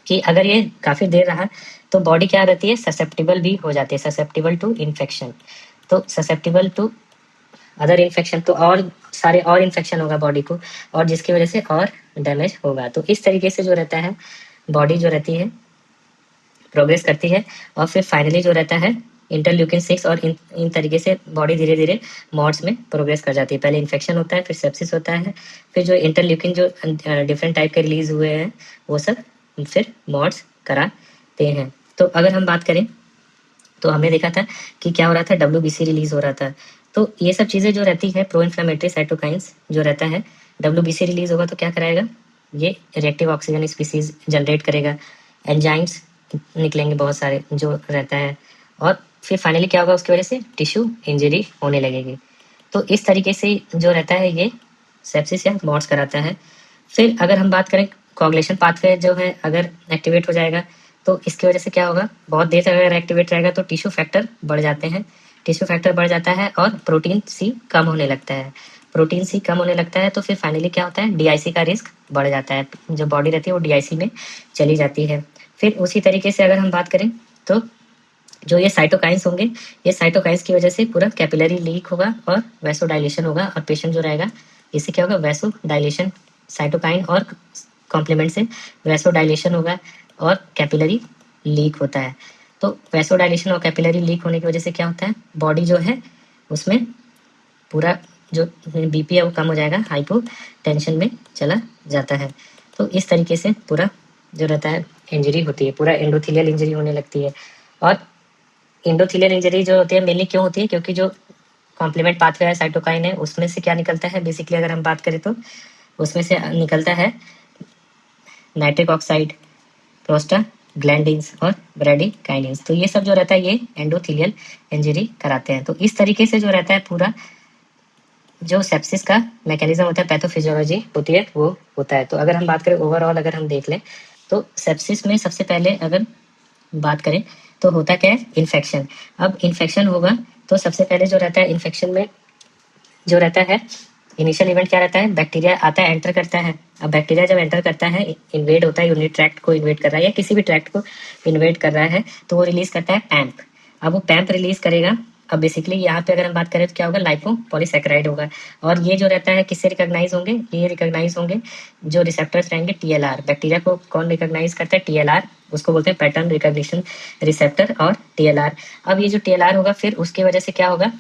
कि अगर ये काफ़ी देर रहा तो बॉडी क्या रहती है, ससेप्टिबल भी हो जाती है, ससेप्टिबल टू इन्फेक्शन। तो ससेप्टिबल टू अदर इन्फेक्शन, तो और सारे और इन्फेक्शन होगा बॉडी को, और जिसकी वजह से और डैमेज होगा। तो इस तरीके से जो रहता है बॉडी जो रहती है प्रोग्रेस करती है, और फिर फाइनली जो रहता है इंटरल्यूकिन 6 और इन तरीके से बॉडी धीरे धीरे मॉड्स में प्रोग्रेस कर जाती है। पहले इन्फेक्शन होता है, फिर सेप्सिस होता है, फिर जो इंटरल्यूकिन जो डिफरेंट टाइप के रिलीज हुए हैं वो सब फिर मॉड्स कराते हैं। तो अगर हम बात करें तो हमने देखा था कि क्या हो रहा था, WBC रिलीज हो रहा था। तो ये सब चीज़ें जो रहती है प्रो इन्फ्लेमेटरी साइटोकाइंस जो रहता है, WBC रिलीज होगा तो क्या कराएगा, ये रिएक्टिव ऑक्सीजन स्पीसीज जनरेट करेगा, एंजाइम्स निकलेंगे बहुत सारे जो रहता है, और फिर फाइनली क्या होगा, उसकी वजह से टिश्यू इंजरी होने लगेगी। तो इस तरीके से जो रहता है ये सेप्सिस या मॉड्स कराता है। फिर अगर हम बात करें कोagulation पाथवे जो है अगर एक्टिवेट हो जाएगा तो इसकी वजह से क्या होगा, बहुत देर तक अगर एक्टिवेट रहेगा तो टिश्यू फैक्टर बढ़ जाते हैं, टिश्यू फैक्टर बढ़ जाता है और प्रोटीन सी कम होने लगता है, प्रोटीन सी कम होने लगता है तो फिर फाइनली क्या होता है, DIC का रिस्क बढ़ जाता है, जो बॉडी रहती है वो DIC में चली जाती है। फिर उसी तरीके से अगर हम बात करें तो जो ये साइटोकाइंस होंगे, ये साइटोकाइंस की वजह से पूरा कैपिलरी लीक होगा और वैसोडाइलेशन होगा, और पेशेंट जो रहेगा इससे क्या होगा, वैसोडाइलेशन, साइटोकाइन और कॉम्प्लीमेंट से वैसोडाइलेशन होगा और कैपिलरी लीक होता है। तो वैसोडाइलेशन और कैपिलरी लीक होने की वजह से क्या होता है, बॉडी जो है उसमें पूरा जो BP है वो कम हो जाएगा, हाइपो टेंशन में चला जाता है। तो इस तरीके से पूरा जो रहता है इंजरी होती है, पूरा एंडोथेलियल इंजरी होने लगती है। और एंडोथेलियल इंजरी जो होती है मेनली क्यों होती है, क्योंकि जो कॉम्प्लीमेंट पाथवे है साइटोकाइन है उसमें से क्या निकलता है, बेसिकली अगर हम बात करें तो उसमें से निकलता है नाइट्रिक ऑक्साइड, प्रोस्टाग्लैंडिन्स और ब्रैडिकाइनिन्स। तो ये सब जो रहता है ये एंडोथेलियल इंजरी कराते हैं। तो इस तरीके से जो रहता है पूरा जो सेप्सिस का मैकेनिज्म होता है, पैथोफिजियोलॉजी होती है वो होता है। तो अगर हम बात करें ओवरऑल अगर हम देख लें तो सेप्सिस में सबसे पहले अगर बात करें तो होता क्या है, इन्फेक्शन। अब इन्फेक्शन होगा तो सबसे पहले जो रहता है इन्फेक्शन में जो रहता है इनिशियल इवेंट क्या रहता है, बैक्टीरिया आता है, एंटर करता है। अब बैक्टीरिया जब एंटर करता है, इन्वेड होता है, यूरिनरी ट्रैक्ट को इन्वेड कर रहा है या किसी भी ट्रैक्ट को इन्वेड कर रहा है, तो वो रिलीज करता है पैम्प। अब वो पैम्प रिलीज करेगा। अब बेसिकली यहाँ पे अगर हम बात करें तो क्या होगा, लाइपोपॉलीसैकेराइड होगा। और ये जो रहता है किससे रिकॉग्नाइज होंगे, ये रिकॉग्नाइज होंगे जो रिसेप्टर्स रहेंगे TLR। बैक्टीरिया को कौन रिकॉग्नाइज करता है, TLR, उसको बोलते हैं पैटर्न रिकॉग्निशन रिसेप्टर और TLR। अब ये जो TLR होगा फिर उसकी वजह से क्या होगा,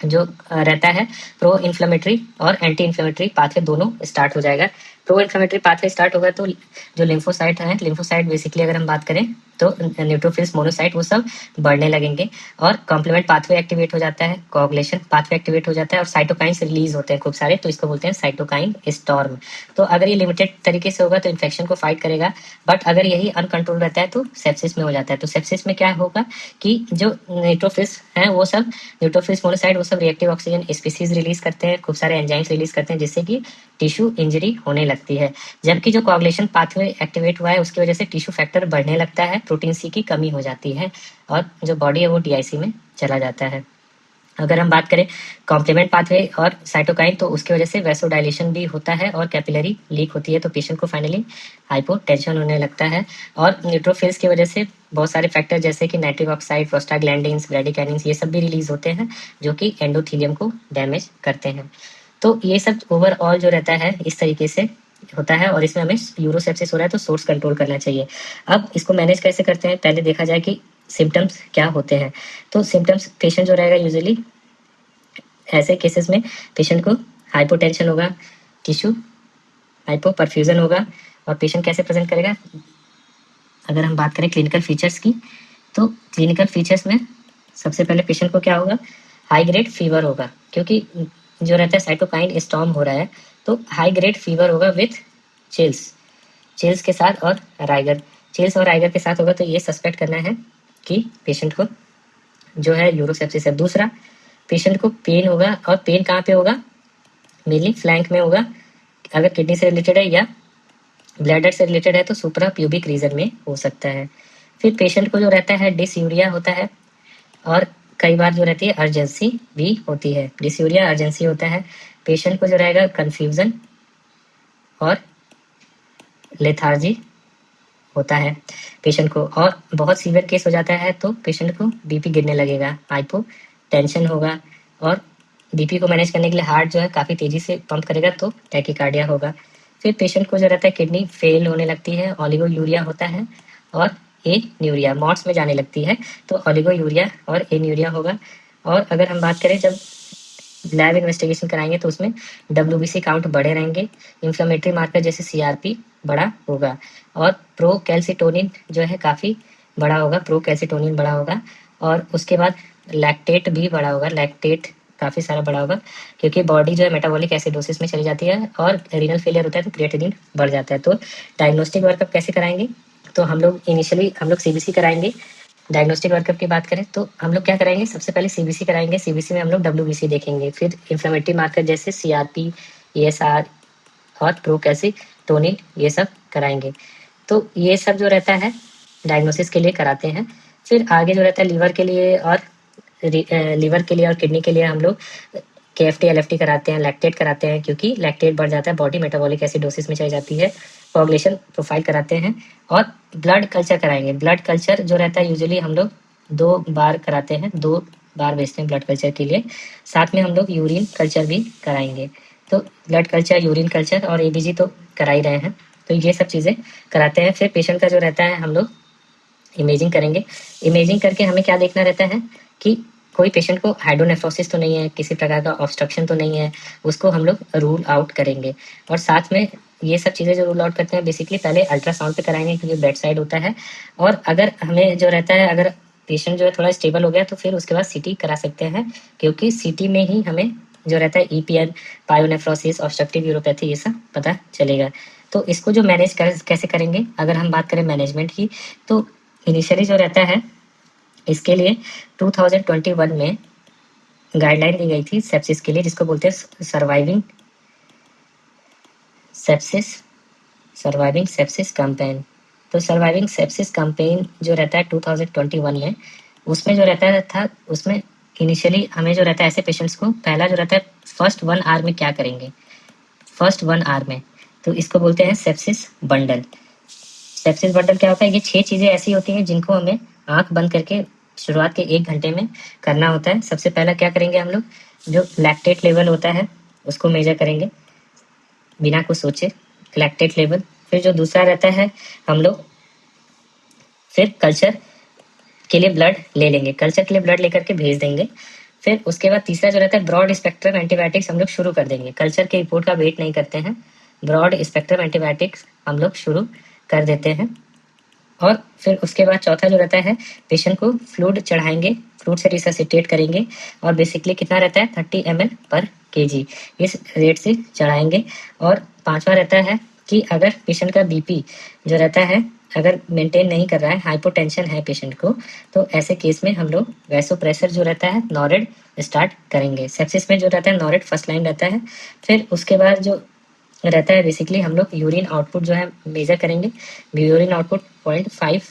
जो रहता है प्रो इन्फ्लेमेटरी और एंटी इन्फ्लेमेटरी पाथवे दोनों स्टार्ट हो जाएगा। प्रो इन्फ्लेमेटरी पाथवे स्टार्ट होगा तो जो लिम्फोसाइट है, लिम्फोसाइट बेसिकली अगर हम बात करें तो न्यूट्रोफिल्स, मोनोसाइट, वो सब बढ़ने लगेंगे, और कॉम्प्लीमेंट पाथवे एक्टिवेट हो जाता है, कोagulation पाथवे एक्टिवेट हो जाता है, और साइटोकाइंस रिलीज होते हैं खूब सारे, तो इसको बोलते हैं साइटोकाइन स्टॉर्म। तो अगर ये लिमिटेड तरीके से होगा तो इन्फेक्शन को फाइट करेगा, बट अगर यही अनकंट्रोल रहता है तो सेप्सिस में हो जाता है। तो सेप्सिस में क्या होगा कि जो न्यूट्रोफिल्स हैं वो सब, न्यूट्रोफिल्स, मोनोसाइट, वो सब रिएक्टिव ऑक्सीजन स्पीसीज रिलीज करते हैं, खूब सारे एंजाइम्स रिलीज करते हैं, जिससे कि टिश्यू इंजरी होने लगती है। जबकि जो कोagulation पाथवे एक्टिवेट हुआ है उसकी वजह से टिश्यू फैक्टर बढ़ने लगता है, प्रोटीन सी की कमी हो जाती है, और जो बॉडी है वो DIC में चला जाता है। अगर हम बात करें कॉम्प्लीमेंट पाथवे और साइटोकाइन, तो उसकी वजह से वैसोडाइलेशन भी होता है और कैपिलरी लीक होती है, तो पेशेंट को फाइनली हाइपोटेंशन होने लगता है। और न्यूट्रोफिल्स की वजह से बहुत सारे फैक्टर जैसे कि नाइट्रिक ऑक्साइड, प्रोस्टाग्लैंडिन्स, ब्रैडिकाइनिन्स, ये सब भी रिलीज होते हैं जो कि एंडोथेलियम को डैमेज करते हैं। तो ये सब ओवरऑल जो रहता है इस तरीके से होता है, और इसमें हमें यूरोसेप्सिस हो रहा है तो सोर्स कंट्रोल करना चाहिए। अब इसको मैनेज कैसे करते हैं, पहले देखा जाए कि सिम्टम्स क्या होते हैं। तो सिम्टम्स पेशेंट जो रहेगा यूजुअली ऐसे केसेस में पेशेंट को हाइपोटेंशन होगा, टिश्यू हाइपोपरफ्यूजन होगा, और पेशेंट कैसे प्रेजेंट करेगा। अगर हम बात करें क्लिनिकल फीचर्स की तो क्लिनिकल फीचर्स में सबसे पहले पेशेंट को क्या होगा, हाई ग्रेड फीवर होगा, क्योंकि जो रहता है साइटोकाइन स्टॉर्म हो रहा है, तो हाई ग्रेड फीवर होगा विथ चिल्स, चिल्स के साथ, और राइगर, चिल्स और राइगर के साथ होगा, तो ये सस्पेक्ट करना है कि पेशेंट को जो है यूरोसेप्सिस है। दूसरा, पेशेंट को पेन होगा, और पेन कहाँ पे होगा, मेनली फ्लैंक में होगा अगर किडनी से रिलेटेड है, या ब्लैडर से रिलेटेड है तो सुप्रा प्यूबिक रीजन में हो सकता है। फिर पेशेंट को जो रहता है डिसयूरिया होता है, और कई बार जो रहती है अर्जेंसी भी होती है। डिसयूरिया अर्जेंसी होता है। पेशेंट को जो रहेगा कन्फ्यूजन और लेथार्जी होता है पेशेंट को, और बहुत सीवियर केस हो जाता है तो पेशेंट को बीपी गिरने लगेगा, हाइपो टेंशन होगा, और बीपी को मैनेज करने के लिए हार्ट जो है काफ़ी तेज़ी से पंप करेगा तो टैकिकार्डिया होगा। फिर पेशेंट को जो रहता है किडनी फेल होने लगती है, ओलिगोयूरिया होता है, और ए न्यूरिया मॉट्स में जाने लगती है, तो ओलिगोयूरिया और ए न्यूरिया होगा। और अगर हम बात करें जब लैब इन्वेस्टिगेशन कराएंगे तो उसमें WBC काउंट बढ़े रहेंगे, इन्फ्लेमेटरी मार्कर जैसे CRP बड़ा होगा, और प्रोकैल्सिटोनिन जो है काफ़ी बड़ा होगा, प्रोकैल्सिटोनिन बड़ा होगा, और उसके बाद लैक्टेट भी बड़ा होगा, लैक्टेट काफ़ी सारा बड़ा होगा, क्योंकि बॉडी जो है मेटाबॉलिक एसिडोसिस में चली जाती है और रीनल फेलियर होता है तो क्रिएटिनिन बढ़ जाता है। तो डायग्नोस्टिक वर्कअप कैसे कराएंगे, तो हम लोग इनिशियली CBC कराएंगे। डायग्नोस्टिक वर्कअप की बात करें तो हम लोग क्या कराएंगे, सबसे पहले CBC कराएंगे। CBC में हम लोग WBC देखेंगे, फिर इन्फ्लेमेटरी मार्कर जैसे CRP, ESR और प्रोकैल्सिटोनिन ये सब कराएंगे। तो ये सब जो रहता है डायग्नोसिस के लिए कराते हैं। फिर आगे जो रहता है लीवर के लिए और किडनी के लिए हम लोग KFT LFT कराते हैं, लैक्टेट कराते हैं, क्योंकि लैक्टेट बढ़ जाता है, बॉडी मेटाबॉलिक एसिडोसिस में चली जाती है, कोagulation प्रोफाइल कराते हैं, और ब्लड कल्चर कराएंगे। ब्लड कल्चर जो रहता है यूजुअली हम लोग 2 बार कराते हैं, 2 बार भेजते हैं ब्लड कल्चर के लिए। साथ में हम लोग यूरिन कल्चर भी कराएंगे। तो ब्लड कल्चर, यूरिन कल्चर और ABG तो करा ही रहे हैं, तो ये सब चीज़ें कराते हैं। फिर पेशेंट का जो रहता है हम लोग इमेजिंग करेंगे। इमेजिंग करके हमें क्या देखना रहता है कि कोई पेशेंट को हाइड्रोनेफ्रोसिस तो नहीं है, किसी प्रकार का ऑब्स्ट्रक्शन तो नहीं है, उसको हम लोग रूल आउट करेंगे। और साथ में ये सब चीज़ें जो रूल आउट करते हैं बेसिकली पहले अल्ट्रासाउंड पे कराएंगे, क्योंकि बेड साइड होता है। और अगर हमें जो रहता है, अगर पेशेंट जो है थोड़ा स्टेबल हो गया तो फिर उसके बाद CT करा सकते हैं, क्योंकि CT में ही हमें जो रहता है EPN, पायोनेफ्रोसिस, ऑब्स्ट्रक्टिव यूरोपैथी ये सब पता चलेगा। तो इसको जो मैनेज कैसे करेंगे, अगर हम बात करें मैनेजमेंट की, तो इनिशियली जो रहता है इसके लिए 2021 में गाइडलाइन दी गई थी सेप्सिस के लिए, जिसको बोलते हैं सर्वाइविंग सेप्सिस कैंपेन। तो सर्वाइविंग सेप्सिस कैंपेन जो रहता है 2021 में, उसमें जो रहता था, उसमें इनिशियली हमें जो रहता है ऐसे पेशेंट्स को पहला जो रहता है फर्स्ट 1 आवर में क्या करेंगे, फर्स्ट 1 आवर में, तो इसको बोलते हैं सेप्सिस बंडल। सेप्सिस बंडल क्या होता है, ये 6 चीज़ें ऐसी होती हैं जिनको हमें आंख बंद करके शुरुआत के 1 घंटे में करना होता है। सबसे पहला क्या करेंगे हम लोग, जो लैक्टेट लेवल होता है उसको मेजर करेंगे बिना कुछ सोचे, लैक्टेट लेवल। फिर जो दूसरा रहता है हम लोग फिर कल्चर के लिए ब्लड ले लेंगे, कल्चर के लिए ब्लड लेकर के भेज देंगे। फिर उसके बाद तीसरा जो रहता है ब्रॉड स्पेक्ट्रम एंटीबायोटिक्स हम लोग शुरू कर देंगे, कल्चर के रिपोर्ट का वेट नहीं करते हैं, ब्रॉड स्पेक्ट्रम एंटीबायोटिक्स हम लोग शुरू कर देते हैं। और फिर उसके बाद चौथा जो रहता है पेशेंट को फ्लूइड चढ़ाएंगे, फ्लूइड से रिससिटेट करेंगे, और बेसिकली कितना रहता है 30 ml पर kg इस रेट से चढ़ाएंगे। और पांचवा रहता है कि अगर पेशेंट का BP जो रहता है अगर मेंटेन नहीं कर रहा है, हाइपोटेंशन है पेशेंट को, तो ऐसे केस में हम लोग वैसोप्रेशर जो रहता है नॉरेड स्टार्ट करेंगे। सेप्सिस में जो रहता है नॉरेड फर्स्ट लाइन रहता है। फिर उसके बाद जो रहता है बेसिकली हम लोग यूरिन आउटपुट जो है मेजर करेंगे, यूरिन आउटपुट 0.5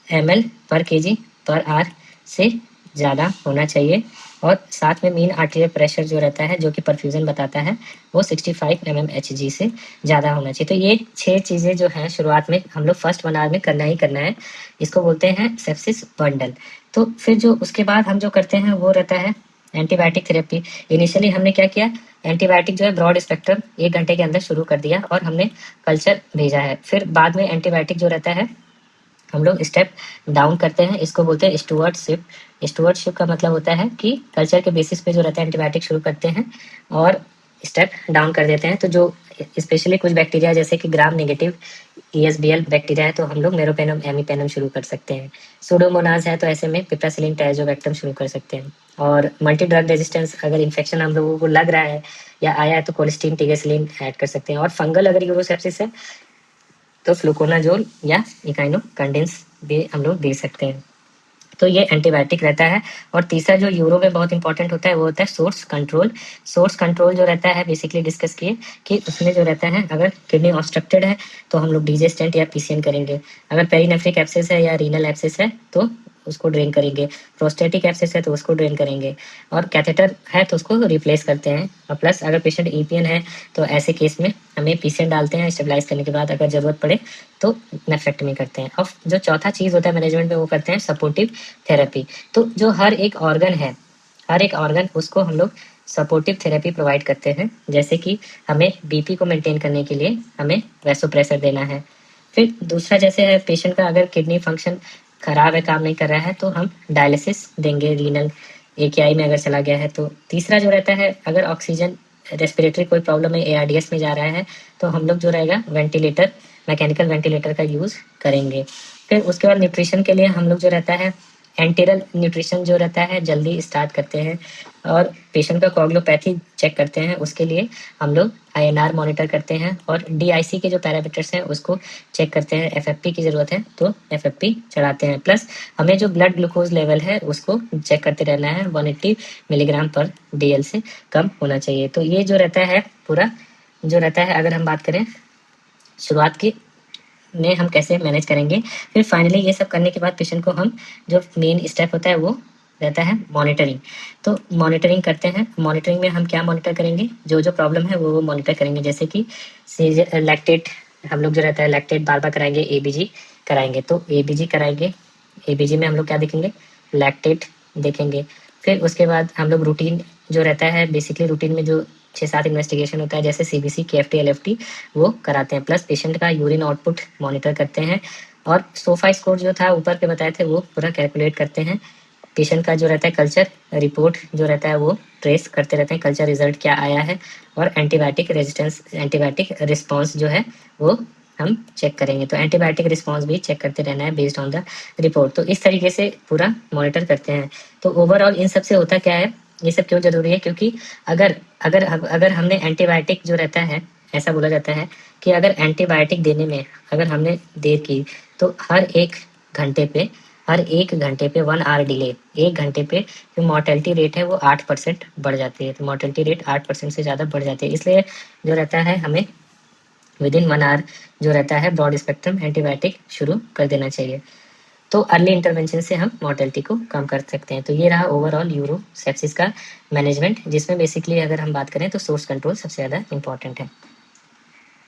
ml पर kg पर आवर से ज़्यादा होना चाहिए। और साथ में मीन आर्टेरियल प्रेशर जो रहता है, जो कि परफ्यूजन बताता है, वो 65 mmHg से ज़्यादा होना चाहिए। तो ये 6 चीज़ें जो हैं शुरुआत में हम लोग फर्स्ट 1 आवर में करना ही करना है, इसको बोलते हैं सेप्सिस बंडल। तो फिर जो उसके बाद हम जो करते हैं वो रहता है एंटीबायोटिक थेरेपी। इनिशियली हमने क्या किया, एंटीबायोटिक जो है ब्रॉड स्पेक्ट्रम 1 घंटे के अंदर शुरू कर दिया और हमने कल्चर भेजा है। फिर बाद में एंटीबायोटिक जो रहता है हम लोग स्टेप डाउन करते हैं, इसको बोलते हैं स्टुअर्डशिप। स्टुअर्डशिप का मतलब होता है कि कल्चर के बेसिस पे जो रहता है एंटीबायोटिक शुरू करते हैं और स्टेप डाउन कर देते हैं। तो जो स्पेशली कुछ बैक्टीरिया जैसे कि ग्राम नेगेटिव ESBL बैक्टीरिया है तो हम लोग मेरोपेनम एमिपेनम शुरू कर सकते हैं। सूडोमोनाज है तो ऐसे में पिप्रासिलिन टाइजोबैक्टम शुरू कर सकते हैं। और मल्टी ड्रग रेजिस्टेंस अगर इन्फेक्शन हम लोगों को लग रहा है या आया है तो कोलिस्टीन टिगेसिलिन ऐड कर सकते हैं। और फंगल अगर यूरोसेप्सिस है तो फ्लुकोनाजोल या इकाइनोकांडेंस भी हम लोग दे सकते हैं। तो ये एंटीबायोटिक रहता है। और तीसरा जो यूरो में बहुत इंपॉर्टेंट होता है वो होता है सोर्स कंट्रोल। सोर्स कंट्रोल जो रहता है बेसिकली डिस्कस किए कि उसमें जो रहता है अगर किडनी ऑब्स्ट्रक्टेड है तो हम लोग डीजे स्टेंट या पीसीएन करेंगे। अगर पेरिनेफ्रिक एब्सेस है या रीनल एब्सेस है तो उसको ड्रेन करेंगे। प्रोस्टेटिक एब्सेस है तो उसको ड्रेन करेंगे। और कैथेटर है तो उसको रिप्लेस करते हैं। और प्लस अगर पेशेंट ईपीएन है तो ऐसे केस में हमें पीसीएन डालते हैं स्टेबलाइज करने के बाद, अगर जरूरत पड़े तो नेफ्रेक्टमी करते हैं। और जो चौथा चीज होता है मैनेजमेंट में वो करते हैं सपोर्टिव थेरेपी। तो जो हर एक ऑर्गन है, हर एक ऑर्गन उसको हम लोग सपोर्टिव थेरेपी प्रोवाइड करते हैं। जैसे कि हमें बीपी को मेंटेन करने के लिए हमें वैसोप्रेसर देना है। फिर दूसरा जैसे है पेशेंट का अगर किडनी फंक्शन खराब है, काम नहीं कर रहा है, तो हम डायलिसिस देंगे रीनल एकेआई में अगर चला गया है तो। तीसरा जो रहता है अगर ऑक्सीजन रेस्पिरेटरी कोई प्रॉब्लम है एआरडीएस में जा रहा है तो हम लोग जो रहेगा वेंटिलेटर, मैकेनिकल वेंटिलेटर का यूज करेंगे। फिर उसके बाद न्यूट्रिशन के लिए हम लोग जो रहता है एंटेरल न्यूट्रिशन जो रहता है जल्दी स्टार्ट करते हैं। और पेशेंट का कोगुलोपैथी चेक करते हैं, उसके लिए हम लोग आईएनआर मॉनिटर करते हैं। और डीआईसी के जो पैरामीटर्स हैं उसको चेक करते हैं। एफएफपी की जरूरत है तो एफएफपी चढ़ाते हैं। प्लस हमें जो ब्लड ग्लूकोज लेवल है उसको चेक करते रहना है। 180 मिलीग्राम पर डीएल से कम होना चाहिए। तो ये जो रहता है पूरा जो रहता है, अगर हम बात करें शुरुआत की में हम कैसे मैनेज करेंगे। फिर फाइनली ये सब करने के बाद पेशेंट को हम जो मेन स्टेप होता है वो रहता है मॉनिटरिंग। तो मॉनिटरिंग करते हैं। मॉनिटरिंग में हम क्या मॉनिटर करेंगे, जो जो प्रॉब्लम है वो मॉनिटर करेंगे। जैसे कि लैक्टेट हम लोग जो रहता है लैक्टेट बार बार कराएंगे, एबीजी कराएंगे तो एबीजी कराएंगे। एबीजी में हम लोग क्या देखेंगे, लैक्टेट देखेंगे। फिर उसके बाद हम लोग रूटीन जो रहता है बेसिकली रूटीन में जो 6-7 इन्वेस्टिगेशन होता है जैसे सीबीसी केएफटी एलएफटी वो कराते हैं। प्लस पेशेंट का यूरिन आउटपुट मॉनिटर करते हैं। और सोफा स्कोर जो था ऊपर पे बताए थे वो पूरा कैलकुलेट करते हैं। पेशेंट का जो रहता है कल्चर रिपोर्ट जो रहता है वो ट्रेस करते रहते हैं, कल्चर रिजल्ट क्या आया है। और एंटीबायोटिक रेजिस्टेंस, एंटीबायोटिक रिस्पॉन्स जो है वो हम चेक करेंगे। तो एंटीबायोटिक रिस्पॉन्स भी चेक करते रहना है बेस्ड ऑन द रिपोर्ट। तो इस तरीके से पूरा मॉनिटर करते हैं। तो ओवरऑल इन सब से होता क्या है, ये सब क्यों जरूरी है, क्योंकि अगर अगर अगर हमने एंटीबायोटिक जो रहता है, ऐसा बोला जाता है कि अगर एंटीबायोटिक देने में अगर हमने देर की तो हर एक घंटे पे 1 आवर डिले, 1 घंटे पे जो मॉर्टेलिटी रेट है वो 8% बढ़ जाती है। तो मॉर्टेलिटी रेट 8% से ज़्यादा बढ़ जाती है। इसलिए जो रहता है हमें विदिन 1 आवर जो रहता है ब्रॉड स्पेक्ट्रम एंटीबायोटिक शुरू कर देना चाहिए। तो अर्ली इंटरवेंशन से हम मॉर्टेलिटी को कम कर सकते हैं। तो ये रहा ओवरऑल यूरो सेप्सिस का मैनेजमेंट, जिसमें बेसिकली अगर हम बात करें तो सोर्स कंट्रोल सबसे ज़्यादा इंपॉर्टेंट है।